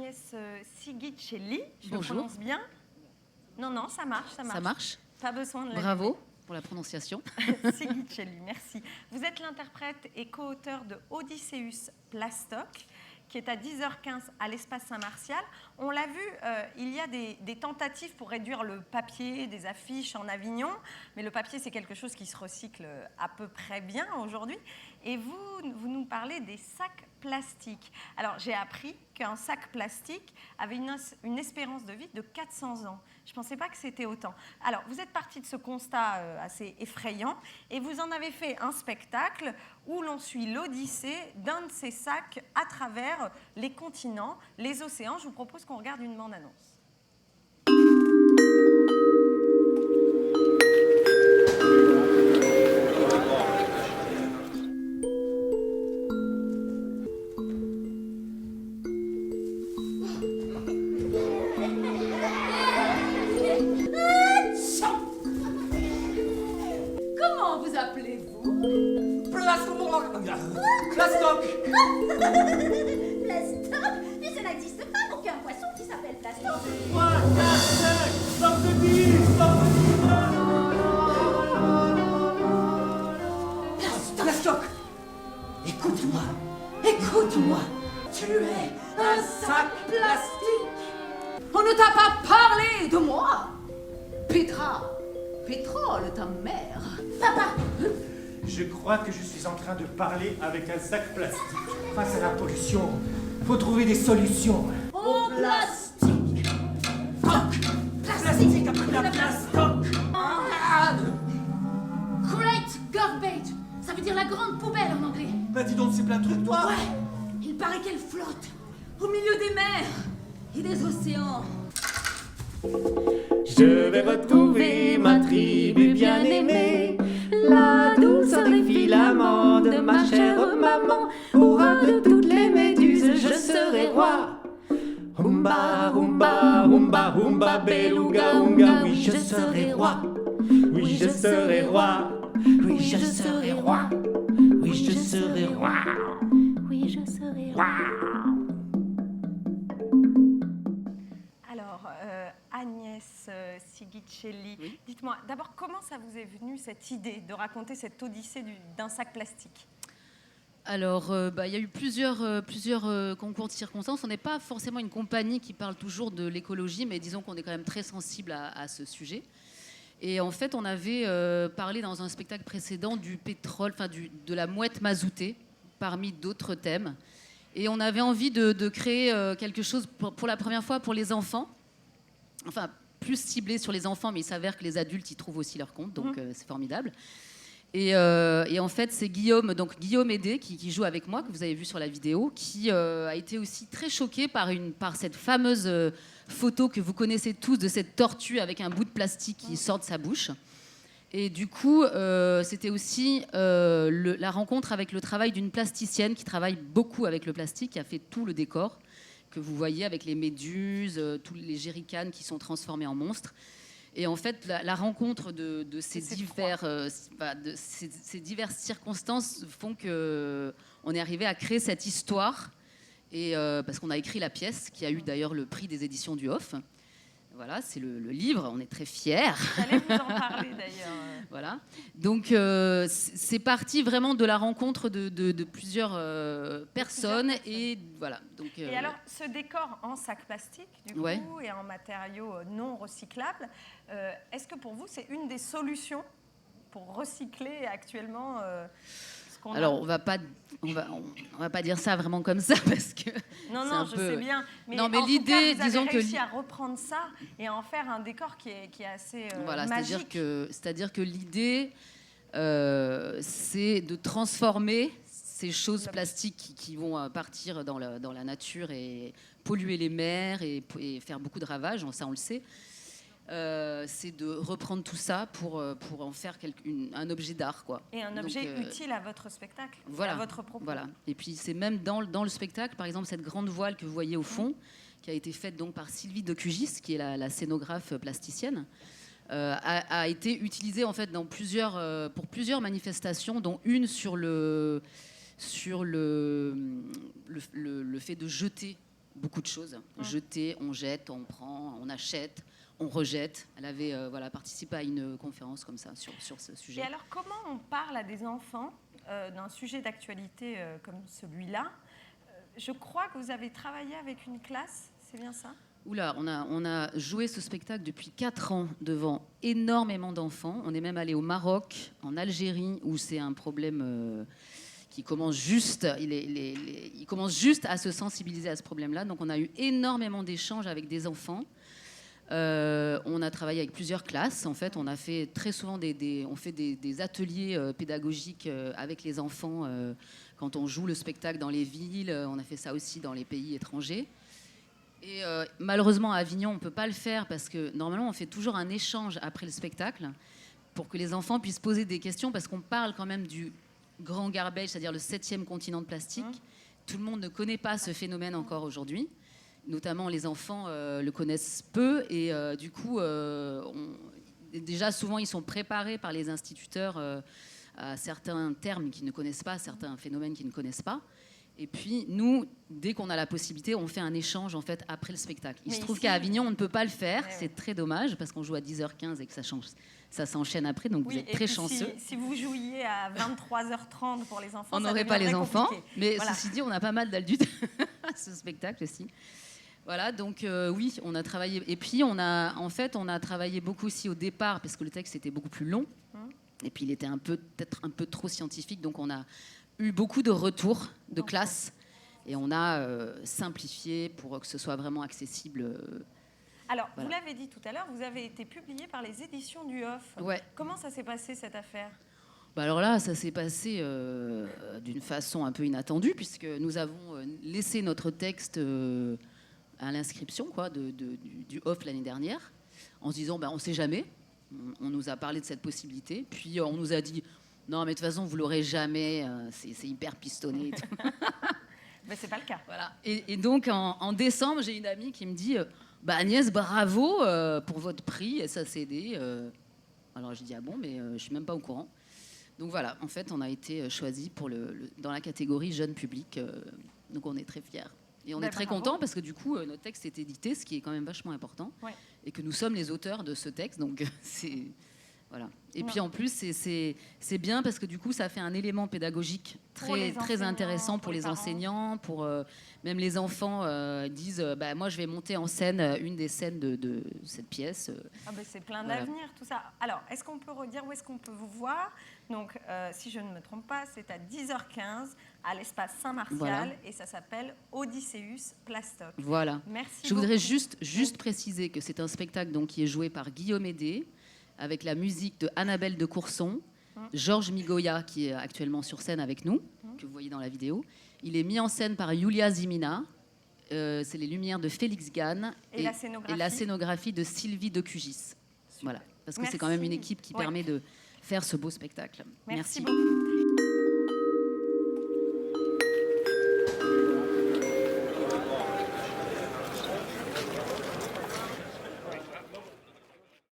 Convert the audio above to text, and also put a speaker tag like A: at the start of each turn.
A: Agnès Sigicelli, je le
B: Bonjour.
A: prononce bien? Non, ça marche.
B: Ça marche.
A: Pas besoin de la
B: Bravo pour la prononciation.
A: Sigicelli, merci. Vous êtes l'interprète et co-auteur de Odysseus Plastoc, qui est à 10h15 à l'Espace Saint-Martial. On l'a vu, il y a des tentatives pour réduire le papier, des affiches en Avignon, mais le papier, c'est quelque chose qui se recycle à peu près bien aujourd'hui. Et vous nous parlez des sacs plastiques. Alors, j'ai appris qu'un sac plastique avait une espérance de vie de 400 ans. Je ne pensais pas que c'était autant. Alors, vous êtes parti de ce constat assez effrayant et vous en avez fait un spectacle où l'on suit l'odyssée d'un de ces sacs à travers les continents, les océans. Je vous propose qu'on regarde une bande-annonce.
C: Comment vous appelez-vous?
D: Plastoc.
C: Plastoc? Mais ça n'existe pas, aucun poisson qui s'appelle Plastoc.
D: Quoi? Plastoc. Stop de vie. Stop de vie. Plastoc. Écoute-moi. Écoute-moi. Tu es un sac plastique.
C: On ne t'a pas parlé de moi. Petra, pétrole, ta mère. Papa.
D: Je crois que je suis en train de parler avec un sac plastique. Face à la pollution, faut trouver des solutions.
C: Au plastique.
D: Plastique a pris la place. Toc.
C: Great garbage. Ça veut dire la grande poubelle en anglais.
D: Bah dis donc, c'est plein de trucs, toi.
C: Ouais, il paraît qu'elle flotte au milieu des mers et des océans.
E: Je vais retrouver ma tribu bien-aimée, la douceur des filaments de ma chère maman. Au roi de toutes les méduses, je serai roi. Humba, humba, humba, humba, beluga, unga. Oui, je serai roi. Oui, je serai roi. Oui, je serai roi. Oui, je serai roi.
C: Oui, je serai roi.
A: Alors, Agnès Sigicelli,
B: Oui.
A: dites-moi, d'abord, comment ça vous est venu cette idée de raconter cette odyssée d'un sac plastique?
B: Alors, il y a eu plusieurs concours de circonstances. On n'est pas forcément une compagnie qui parle toujours de l'écologie, mais disons qu'on est quand même très sensible à ce sujet. Et en fait, on avait parlé dans un spectacle précédent du pétrole, de la mouette mazoutée, parmi d'autres thèmes. Et on avait envie de créer quelque chose pour la première fois pour les enfants. Enfin, plus ciblé sur les enfants, mais il s'avère que les adultes y trouvent aussi leur compte, donc c'est formidable. Et en fait, c'est Guillaume Hédé, qui joue avec moi, que vous avez vu sur la vidéo, qui a été aussi très choqué par cette fameuse photo que vous connaissez tous de cette tortue avec un bout de plastique qui sort de sa bouche. Et du coup, c'était aussi la rencontre avec le travail d'une plasticienne qui travaille beaucoup avec le plastique, qui a fait tout le décor que vous voyez avec les méduses, tous les jerrycans qui sont transformés en monstres. Et en fait, la rencontre de ces diverses circonstances font qu'on est arrivé à créer cette histoire. Et parce qu'on a écrit la pièce, qui a eu d'ailleurs le prix des éditions du Hof. Voilà, c'est le livre, on est très fiers.
A: J'allais vous en parler d'ailleurs.
B: Voilà. Donc, c'est parti vraiment de la rencontre de plusieurs personnes. Et voilà. Donc,
A: Et alors, ce décor en sac plastique, du coup,
B: Ouais.
A: et en matériaux non recyclables, est-ce que pour vous, c'est une des solutions pour recycler actuellement ce qu'on
B: alors,
A: a?
B: on va pas dire ça vraiment comme ça, parce que
A: Non,
B: c'est un
A: je
B: peu-
A: sais bien. Mais,
B: Non, mais
A: en tout
B: l'idée,
A: cas, vous avez
B: disons que
A: réussi à reprendre ça et à en faire un décor qui est assez
B: Voilà,
A: magique.
B: c'est-à-dire que l'idée, c'est de transformer ces choses plastiques qui vont partir dans la nature et polluer les mers et faire beaucoup de ravages, ça on le sait. C'est de reprendre tout ça pour en faire un objet d'art, quoi.
A: Et un
B: Donc,
A: objet utile à votre spectacle,
B: voilà,
A: à votre propos.
B: Voilà. Et puis c'est même dans le spectacle, par exemple, cette grande voile que vous voyez au fond, qui a été faite donc par Sylvie Decugis, qui est la scénographe plasticienne, a été utilisée en fait pour plusieurs manifestations, dont une sur le fait de jeter beaucoup de choses. Jeter, on jette, on prend, on achète, on rejette. Elle avait participé à une conférence comme ça sur ce sujet.
A: Et alors, comment on parle à des enfants d'un sujet d'actualité comme celui-là? Je crois que vous avez travaillé avec une classe, c'est bien ça?
B: Oula, on a joué ce spectacle depuis 4 ans devant énormément d'enfants. On est même allé au Maroc, en Algérie, où c'est un problème qui commence juste, il commence juste à se sensibiliser à ce problème-là. Donc on a eu énormément d'échanges avec des enfants. On a travaillé avec plusieurs classes. En fait, on a fait très souvent des ateliers pédagogiques avec les enfants quand on joue le spectacle dans les villes. On a fait ça aussi dans les pays étrangers. Et malheureusement, à Avignon, on ne peut pas le faire parce que normalement, on fait toujours un échange après le spectacle pour que les enfants puissent poser des questions parce qu'on parle quand même du grand garbage, c'est-à-dire le 7e continent de plastique. Tout le monde ne connaît pas ce phénomène encore aujourd'hui. Notamment, les enfants le connaissent peu et du coup, déjà, souvent, ils sont préparés par les instituteurs à certains termes qu'ils ne connaissent pas, certains phénomènes qu'ils ne connaissent pas. Et puis, nous, dès qu'on a la possibilité, on fait un échange en fait, après le spectacle. Il se trouve qu'à Avignon, on ne peut pas le faire. C'est très dommage parce qu'on joue à 10h15 et que ça s'enchaîne après. Donc, vous êtes très chanceux.
A: Si vous jouiez à 23h30 pour les enfants,
B: on n'aurait pas les enfants.
A: Compliqué.
B: Mais ceci dit, on a pas mal d'adultes à ce spectacle aussi. Voilà, donc oui, on a travaillé. Et puis, on a travaillé beaucoup aussi au départ parce que le texte était beaucoup plus long. Et puis, il était peut-être un peu trop scientifique. Donc, on a eu beaucoup de retours de classe et on a simplifié pour que ce soit vraiment accessible.
A: Alors, vous l'avez dit tout à l'heure, vous avez été publié par les éditions du Off.
B: Ouais.
A: Comment ça s'est passé, cette affaire?
B: Alors là, ça s'est passé d'une façon un peu inattendue puisque nous avons laissé notre texte à l'inscription du Off l'année dernière en se disant on ne sait jamais. On nous a parlé de cette possibilité. Puis on nous a dit non, mais de toute façon, vous l'aurez jamais. C'est hyper pistonné.
A: Mais c'est pas le cas.
B: Voilà. Et donc, en décembre, j'ai une amie qui me dit Agnès, bravo pour votre prix SACD. Alors, je dis ah bon, mais je suis même pas au courant. Donc voilà, en fait, on a été choisi dans la catégorie jeune public. Donc, on est très fiers. Et on est très contents parce que du coup, notre texte est édité, ce qui est quand même vachement important. Ouais. Et que nous sommes les auteurs de ce texte. Donc, c'est... Voilà. Et puis en plus, c'est bien parce que du coup, ça fait un élément pédagogique très intéressant pour les enseignants, pour même les enfants disent moi, je vais monter en scène une des scènes de cette pièce.
A: C'est plein d'avenir, tout ça. Alors, est-ce qu'on peut redire où est-ce qu'on peut vous voir? Donc, si je ne me trompe pas, c'est à 10h15 à l'espace Saint-Martial et ça s'appelle Odysseus Plastoc.
B: Voilà.
A: Merci.
B: Je voudrais juste préciser que c'est un spectacle donc, qui est joué par Guillaume Hédé, avec la musique de Annabelle de Courson, Georges Migoya, qui est actuellement sur scène avec nous, que vous voyez dans la vidéo. Il est mis en scène par Yulia Zimina. C'est les lumières de Félix Gann et la scénographie de Sylvie Decugis. Voilà, parce que c'est quand même une équipe qui permet de faire ce beau spectacle.
A: Merci beaucoup.